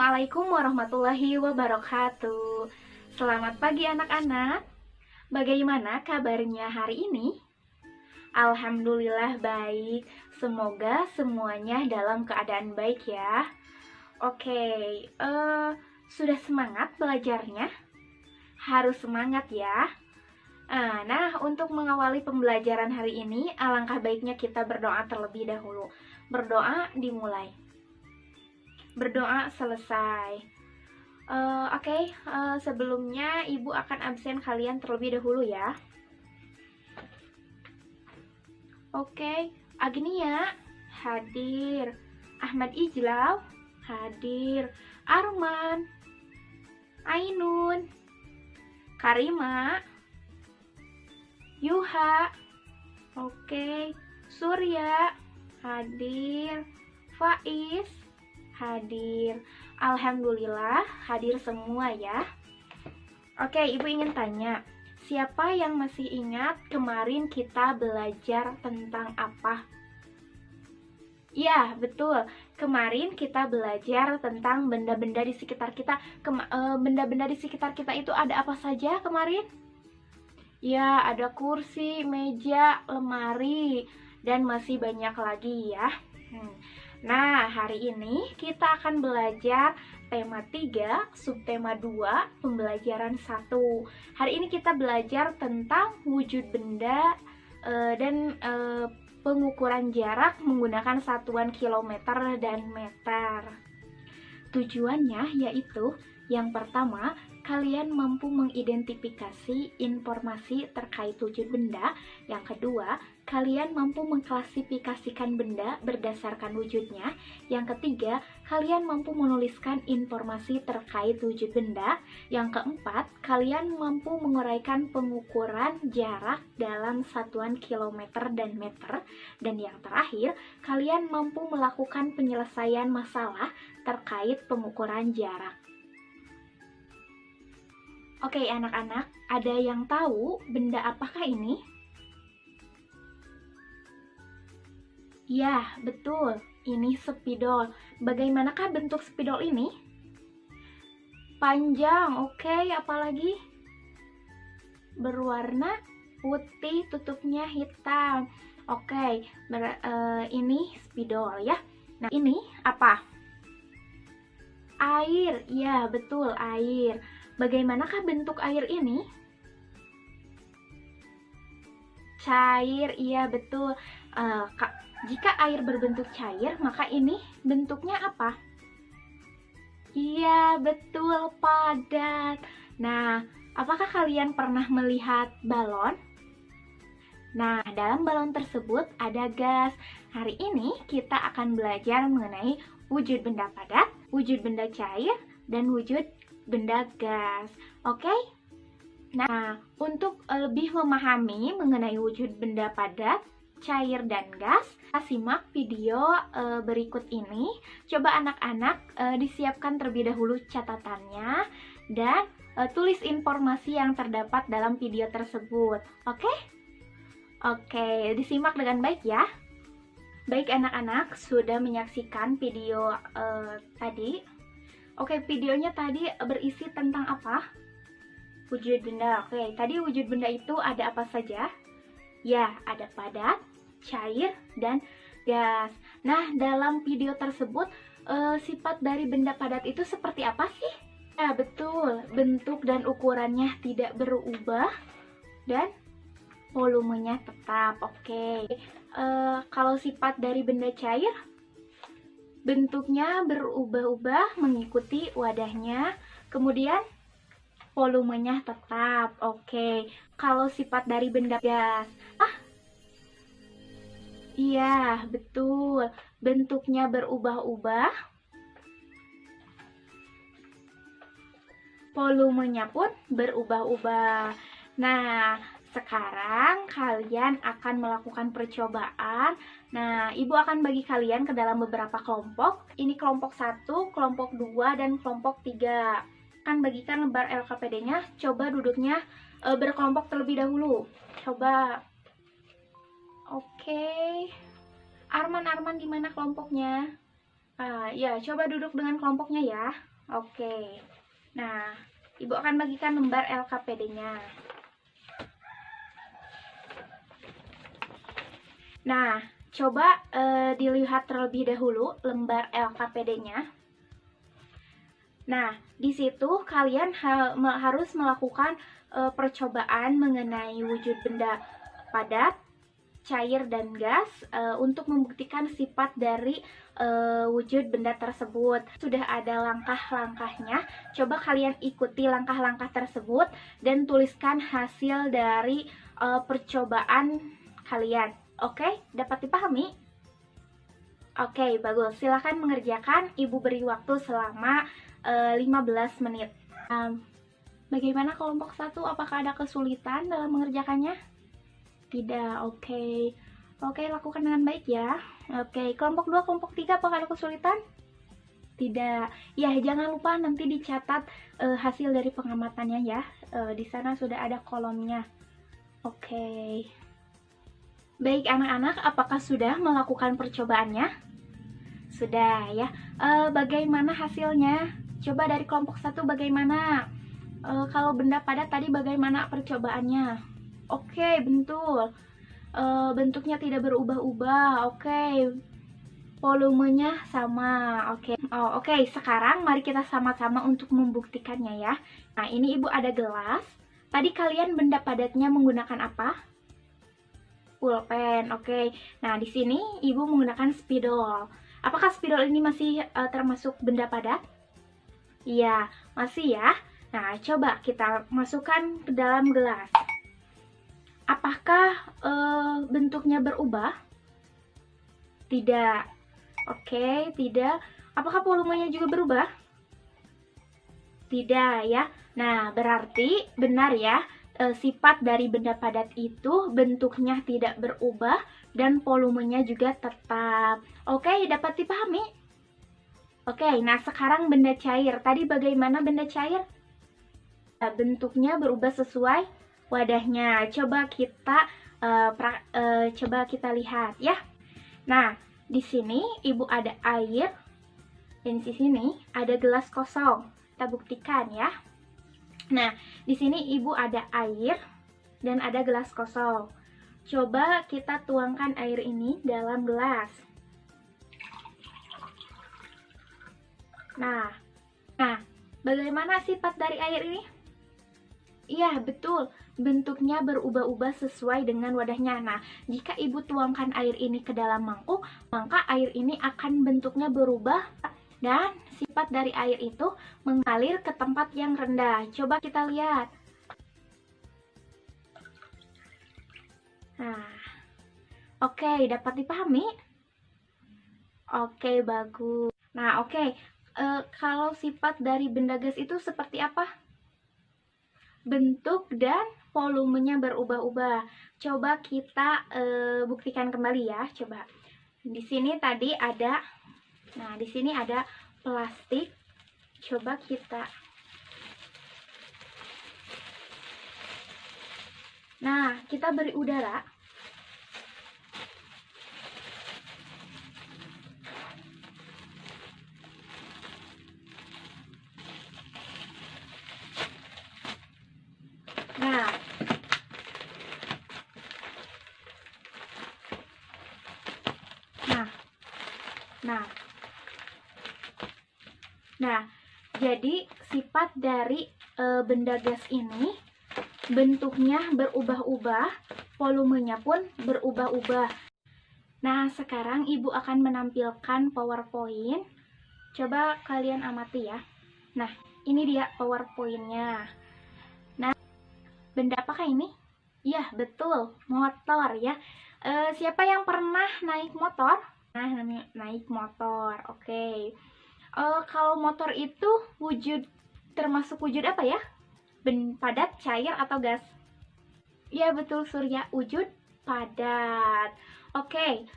Assalamualaikum warahmatullahi wabarakatuh. Selamat pagi anak-anak. Bagaimana kabarnya hari ini? Alhamdulillah baik. Semoga semuanya dalam keadaan baik ya. Oke, sudah semangat belajarnya? Harus semangat ya. Nah, untuk mengawali pembelajaran hari ini, alangkah baiknya kita berdoa terlebih dahulu. Berdoa dimulai. Berdoa selesai. Oke, sebelumnya Ibu akan absen kalian terlebih dahulu ya. Oke, Agnia hadir, Ahmad Ijlau hadir, Arman, Ainun, Karima, Yuha, oke, Surya hadir, Faiz hadir. Alhamdulillah hadir semua ya. Oke, Ibu ingin tanya, siapa yang masih ingat kemarin kita belajar tentang apa? Ya, betul. Kemarin kita belajar tentang benda-benda di sekitar kita. Benda-benda di sekitar kita itu ada apa saja kemarin? Ya, ada kursi, meja, lemari, dan masih banyak lagi ya. Nah, hari ini kita akan belajar tema 3, subtema 2, pembelajaran 1. Hari ini kita belajar tentang wujud benda dan pengukuran jarak menggunakan satuan kilometer dan meter. Tujuannya yaitu yang pertama, kalian mampu mengidentifikasi informasi terkait wujud benda. Yang kedua, kalian mampu mengklasifikasikan benda berdasarkan wujudnya. Yang ketiga, kalian mampu menuliskan informasi terkait wujud benda. Yang keempat, kalian mampu menguraikan pengukuran jarak dalam satuan kilometer dan meter. Dan yang terakhir, kalian mampu melakukan penyelesaian masalah terkait pengukuran jarak. Oke anak-anak, ada yang tahu benda apakah ini? Ya, betul. Ini spidol. Bagaimanakah bentuk spidol ini? Panjang, oke. Apalagi? Berwarna putih, tutupnya hitam. Oke, ini spidol ya. Nah, ini apa? Air. Ya, betul, air. Bagaimanakah bentuk air ini? Cair, iya betul. Jika air berbentuk cair, maka ini bentuknya apa? Iya, betul, padat. Nah, apakah kalian pernah melihat balon? Nah, dalam balon tersebut ada gas. Hari ini kita akan belajar mengenai wujud benda padat, wujud benda cair, dan wujud benda gas. Oke? Nah, untuk lebih memahami mengenai wujud benda padat, cair, dan gas, kita simak video berikut ini. Coba anak-anak disiapkan terlebih dahulu catatannya dan tulis informasi yang terdapat dalam video tersebut. Oke? Oke, disimak dengan baik ya. Baik anak-anak, sudah menyaksikan video tadi? Oke, videonya tadi berisi tentang apa? Wujud benda. Oke, tadi wujud benda itu ada apa saja? Ya, ada padat, cair, dan gas. Nah, dalam video tersebut, sifat dari benda padat itu seperti apa sih? Ya, betul. Bentuk dan ukurannya tidak berubah, dan volumenya tetap. Oke. Kalau sifat dari benda cair, bentuknya berubah-ubah mengikuti wadahnya, kemudian volumenya tetap. Oke. Kalau sifat dari benda gas, iya, betul. Bentuknya berubah-ubah, volumenya pun berubah-ubah. Nah, sekarang kalian akan melakukan percobaan. Nah, Ibu akan bagi kalian ke dalam beberapa kelompok. Ini kelompok 1, kelompok 2, dan kelompok 3. Akan bagikan lembar LKPD-nya. Coba duduknya berkelompok terlebih dahulu. Coba. Oke. Arman, di mana kelompoknya? Ya, coba duduk dengan kelompoknya ya. Oke. Nah, Ibu akan bagikan lembar LKPD-nya. Nah, coba dilihat terlebih dahulu lembar LKPD-nya. Nah, di situ kalian harus melakukan percobaan mengenai wujud benda padat, cair, dan gas untuk membuktikan sifat dari wujud benda tersebut. Sudah ada langkah-langkahnya. Coba kalian ikuti langkah-langkah tersebut dan tuliskan hasil dari percobaan kalian. Oke, dapat dipahami? Oke, bagus. Silahkan mengerjakan. Ibu beri waktu selama 15 menit. Bagaimana kelompok 1? Apakah ada kesulitan dalam mengerjakannya? Tidak. Oke. Oke, lakukan dengan baik ya. Oke, kelompok 2, kelompok 3, apakah ada kesulitan? Tidak. Ya, jangan lupa nanti dicatat hasil dari pengamatannya ya. Di sana sudah ada kolomnya. Oke. Baik anak-anak, apakah sudah melakukan percobaannya? Sudah ya. Bagaimana hasilnya? Coba dari kelompok 1 bagaimana? Kalau benda padat tadi bagaimana percobaannya? Oke, betul. Bentuknya tidak berubah-ubah. Oke. Volumenya sama. Oke. Oke, sekarang mari kita sama-sama untuk membuktikannya ya. Nah, ini Ibu ada gelas. Tadi kalian benda padatnya menggunakan apa? Pulpen. Oke. Nah, di sini Ibu menggunakan spidol. Apakah spidol ini masih termasuk benda padat? Iya, masih ya. Nah, coba kita masukkan ke dalam gelas. Apakah bentuknya berubah? Tidak. Oke, tidak. Apakah volumenya juga berubah? Tidak ya. Nah, berarti benar ya. Sifat dari benda padat itu bentuknya tidak berubah dan volumenya juga tetap. Oke, dapat dipahami? Oke, nah sekarang benda cair. Tadi bagaimana benda cair? Bentuknya berubah sesuai wadahnya. Coba kita lihat ya. Nah, di sini Ibu ada air dan di sini ada gelas kosong. Kita buktikan ya. Nah, di sini Ibu ada air dan ada gelas kosong. Coba kita tuangkan air ini dalam gelas. Nah, bagaimana sifat dari air ini? Iya, betul. Bentuknya berubah-ubah sesuai dengan wadahnya. Nah, jika Ibu tuangkan air ini ke dalam mangkuk, maka air ini akan bentuknya berubah dan sifat dari air itu mengalir ke tempat yang rendah. Coba kita lihat. Nah, oke, dapat dipahami? Oke, bagus. Nah, oke. Kalau sifat dari benda gas itu seperti apa? Bentuk dan volumenya berubah-ubah. Coba kita buktikan kembali ya. Coba. Di sini tadi ada, nah di sini ada plastik. Coba kita. Nah, kita beri udara. Nah, jadi sifat dari benda gas ini bentuknya berubah-ubah, volumenya pun berubah-ubah. Nah, sekarang Ibu akan menampilkan PowerPoint. Coba kalian amati ya. Nah, ini dia PowerPoint-nya. Nah, benda apakah ini? Ya, betul, motor ya. Siapa yang pernah naik motor? Nah, naik motor. Oke. Kalau motor itu termasuk wujud apa ya? Padat, cair, atau gas? Ya, betul Surya, wujud padat. Oke.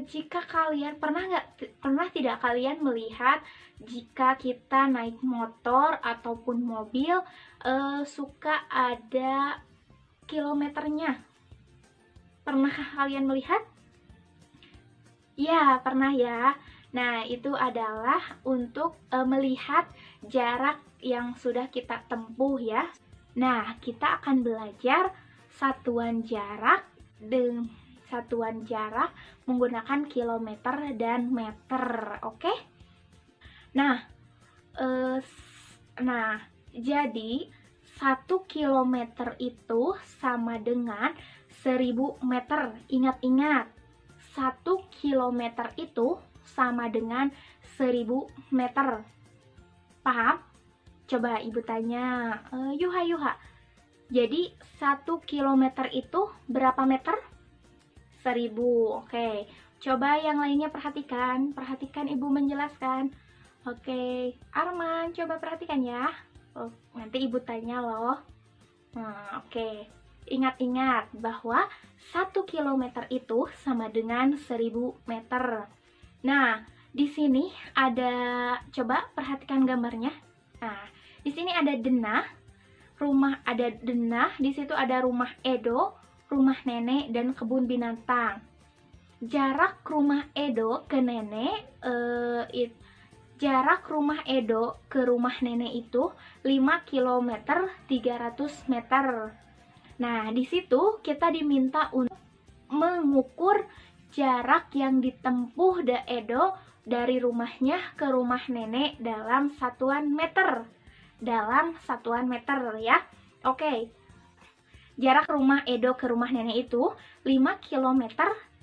Jika kalian pernah tidak kalian melihat jika kita naik motor ataupun mobil suka ada kilometernya? Pernahkah kalian melihat? Ya, pernah ya. Nah, itu adalah untuk melihat jarak yang sudah kita tempuh ya. Nah, kita akan belajar satuan jarak menggunakan kilometer dan meter, oke? Nah, jadi 1 kilometer itu sama dengan 1000 meter. Ingat-ingat, 1 kilometer itu sama dengan 1000 meter. Paham? Coba ibu tanya, Yuha. Jadi 1 kilometer itu berapa meter? 1000. Oke. Coba yang lainnya perhatikan. Perhatikan ibu menjelaskan. Oke. Arman, coba perhatikan ya. Oh, nanti ibu tanya loh. Oke. Ingat-ingat bahwa 1 kilometer itu sama dengan 1000 meter. Nah, di sini ada, coba perhatikan gambarnya. Nah, di sini ada denah, di situ ada rumah Edo, rumah nenek, dan kebun binatang. Jarak rumah Edo ke nenek, jarak rumah Edo ke rumah nenek itu 5 km 300 meter. Nah, di situ kita diminta untuk mengukur jarak yang ditempuh Edo dari rumahnya ke rumah nenek dalam satuan meter. Ya. Oke. Jarak rumah Edo ke rumah nenek itu 5 km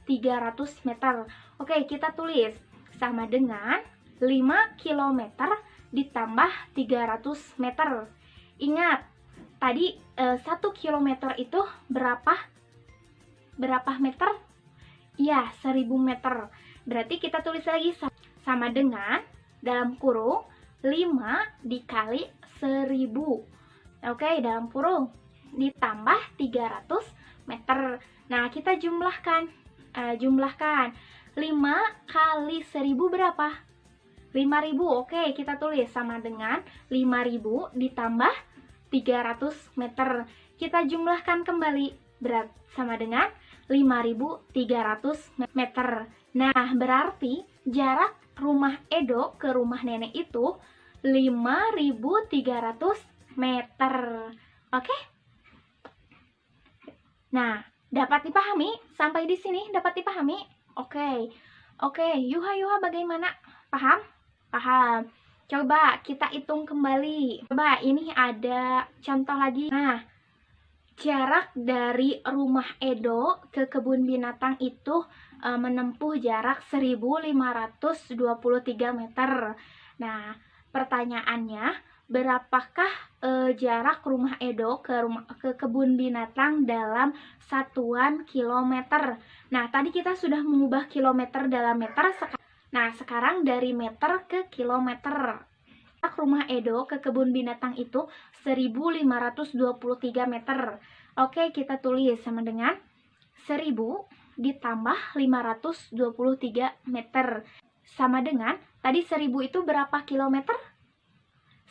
300 meter. Oke, kita tulis sama dengan 5 km ditambah 300 meter. Ingat, tadi 1 km itu berapa meter? Ya, 1000 meter. Berarti kita tulis lagi sama dengan dalam kurung 5 dikali 1000. Oke, dalam kurung ditambah 300 meter. Nah, kita jumlahkan. 5 kali 1000 berapa? 5000. Oke, kita tulis sama dengan 5000 ditambah 300 meter. Kita jumlahkan kembali, sama dengan 5300 meter. Nah, berarti jarak rumah Edo ke rumah nenek itu 5300 meter. Oke? Nah, dapat dipahami? Sampai di sini dapat dipahami? Oke, Yuha bagaimana? Paham? Coba kita hitung kembali. Coba ini ada contoh lagi. Nah, jarak dari rumah Edo ke kebun binatang itu menempuh jarak 1523 meter. Nah, pertanyaannya, berapakah jarak rumah Edo ke kebun binatang dalam satuan kilometer? Nah, tadi kita sudah mengubah kilometer dalam meter. Nah, sekarang dari meter ke kilometer. Jarak rumah Edo ke kebun binatang itu 1523 meter. Oke, kita tulis sama dengan 1000 ditambah 523 meter. Sama dengan, tadi 1000 itu berapa kilometer?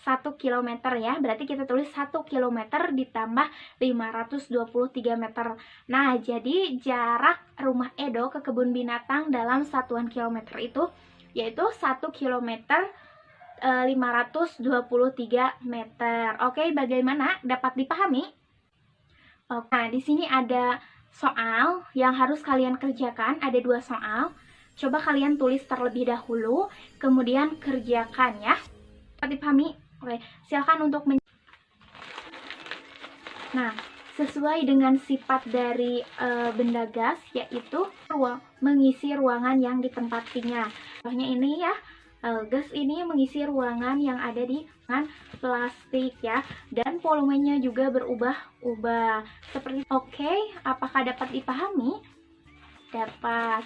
1 kilometer ya, berarti kita tulis 1 kilometer ditambah 523 meter. Nah, jadi jarak rumah Edo ke kebun binatang dalam satuan kilometer itu yaitu 1 kilometer 523 meter. Oke, bagaimana? Dapat dipahami? Oke, nah di sini ada soal yang harus kalian kerjakan, ada 2 soal. Coba kalian tulis terlebih dahulu, kemudian kerjakan ya. Dapat dipahami? Oke, silakan untuk Nah, sesuai dengan sifat dari benda gas, yaitu mengisi ruangan yang ditempatinya. Contohnya ini ya, gas ini mengisi ruangan yang ada di plastik ya, dan volumenya juga berubah-ubah. Seperti apakah dapat dipahami? Dapat.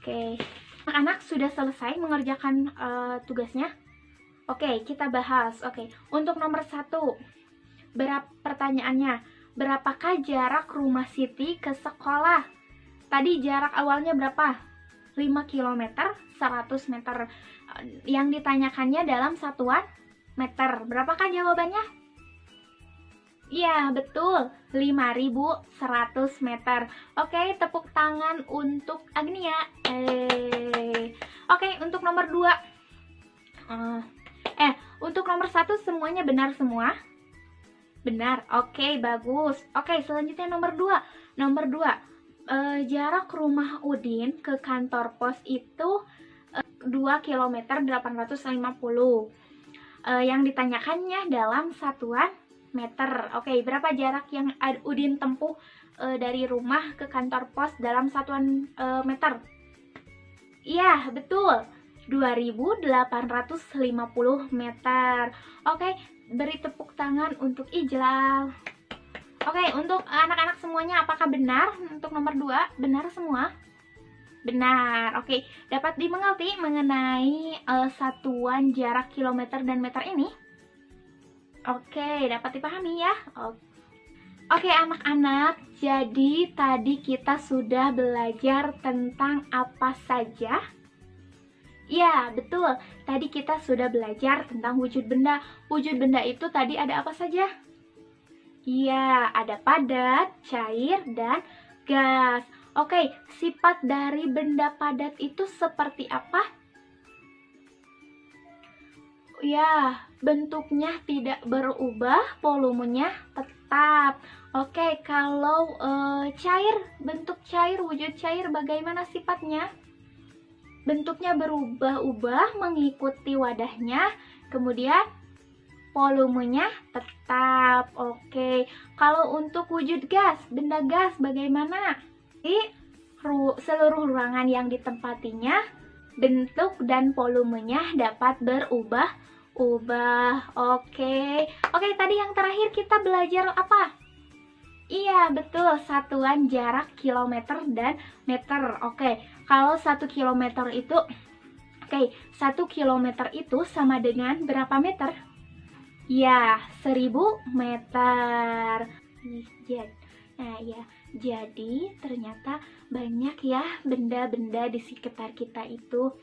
Oke, anak-anak sudah selesai mengerjakan tugasnya? Oke, kita bahas. Oke, untuk nomor 1, pertanyaannya, berapakah jarak rumah Siti ke sekolah? Tadi jarak awalnya berapa? 5 km 100 meter. Yang ditanyakannya dalam satuan meter. Berapakah jawabannya? Iya, betul. 5100 meter. Oke, tepuk tangan untuk Agnia. Oke, untuk nomor 2. Untuk nomor 1 semuanya benar semua? Benar, oke, bagus. Oke, selanjutnya nomor 2. Nomor 2, jarak rumah Udin ke kantor pos itu 2 km 850. Yang ditanyakannya dalam satuan meter. Oke, berapa jarak yang Udin tempuh dari rumah ke kantor pos dalam satuan meter? Iya, betul. 2850 meter. Oke, beri tepuk tangan untuk Ijlal. Oke, untuk anak-anak semuanya apakah benar untuk nomor 2? Benar semua? Benar. Oke, dapat dimengerti mengenai satuan jarak kilometer dan meter ini? Oke, dapat dipahami ya? Oke, anak-anak, jadi tadi kita sudah belajar tentang apa saja? Ya, betul. Tadi kita sudah belajar tentang wujud benda. Wujud benda itu tadi ada apa saja? Iya, ada padat, cair, dan gas. Oke, sifat dari benda padat itu seperti apa? Ya, bentuknya tidak berubah, volumenya tetap. Oke, kalau cair, bentuk cair, wujud cair bagaimana sifatnya? Bentuknya berubah-ubah mengikuti wadahnya, kemudian volumenya tetap. Oke, kalau untuk wujud gas, benda gas bagaimana? Di seluruh ruangan yang ditempatinya, bentuk dan volumenya dapat berubah-ubah. Oke, tadi yang terakhir kita belajar apa? Iya, betul, satuan jarak kilometer dan meter. Oke, kalau 1 kilometer itu, 1 kilometer itu sama dengan berapa meter? Ya, 1000 meter. Nah ya, jadi ternyata banyak ya benda-benda di sekitar kita itu.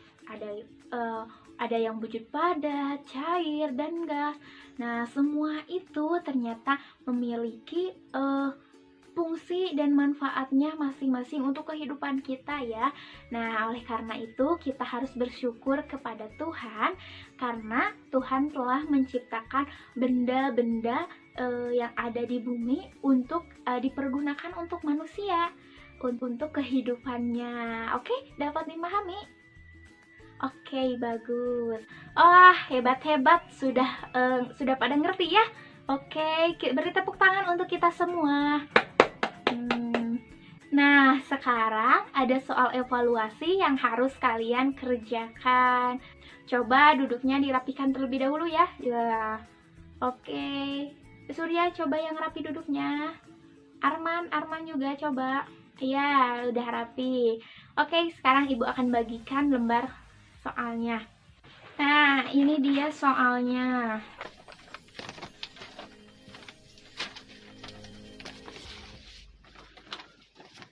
Ada yang wujud padat, cair, dan gas. Nah, semua itu ternyata memiliki fungsi dan manfaatnya masing-masing untuk kehidupan kita ya. Nah, oleh karena itu kita harus bersyukur kepada Tuhan karena Tuhan telah menciptakan benda-benda yang ada di bumi untuk dipergunakan untuk manusia, untuk kehidupannya. Oke, dapat dimahami? Oke, bagus. Hebat-hebat, sudah pada ngerti ya. Oke, beri tepuk tangan untuk kita semua. Nah, sekarang ada soal evaluasi yang harus kalian kerjakan. Coba duduknya dirapikan terlebih dahulu ya. Oke. Surya, coba yang rapi duduknya. Arman juga coba. Ya, udah rapi. Oke, sekarang Ibu akan bagikan lembar soalnya. Nah, ini dia soalnya.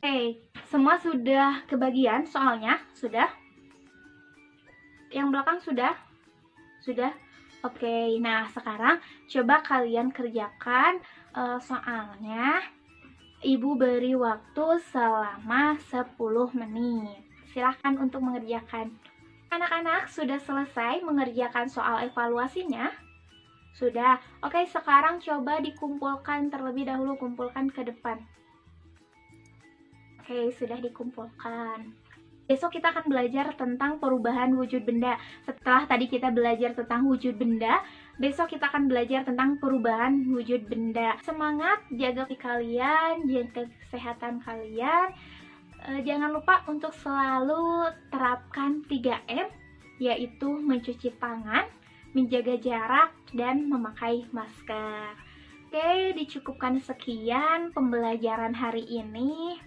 Oke, semua sudah kebagian soalnya? Sudah? Yang belakang sudah? Sudah? Oke, nah sekarang coba kalian kerjakan soalnya. Ibu beri waktu selama 10 menit. Silahkan untuk mengerjakan. Anak-anak sudah selesai mengerjakan soal evaluasinya? Sudah. Oke, sekarang coba dikumpulkan terlebih dahulu, kumpulkan ke depan. Oke, sudah dikumpulkan. Besok kita akan belajar tentang perubahan wujud benda. Setelah tadi kita belajar tentang wujud benda, besok kita akan belajar tentang perubahan wujud benda. Semangat, jaga kalian, jaga kesehatan kalian. Jangan lupa untuk selalu terapkan 3M, yaitu mencuci tangan, menjaga jarak, dan memakai masker. Oke, dicukupkan sekian pembelajaran hari ini.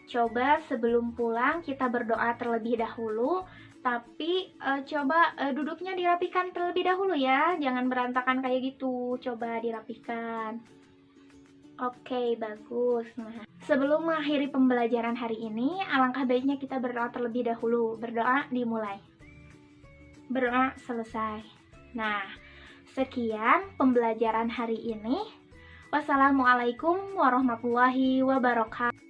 Coba sebelum pulang kita berdoa terlebih dahulu, tapi coba duduknya dirapikan terlebih dahulu ya, jangan berantakan kayak gitu, coba dirapikan. Oke, bagus. Nah, sebelum mengakhiri pembelajaran hari ini, alangkah baiknya kita berdoa terlebih dahulu. Berdoa dimulai. Berdoa selesai. Nah, sekian pembelajaran hari ini. Wassalamualaikum warahmatullahi wabarakatuh.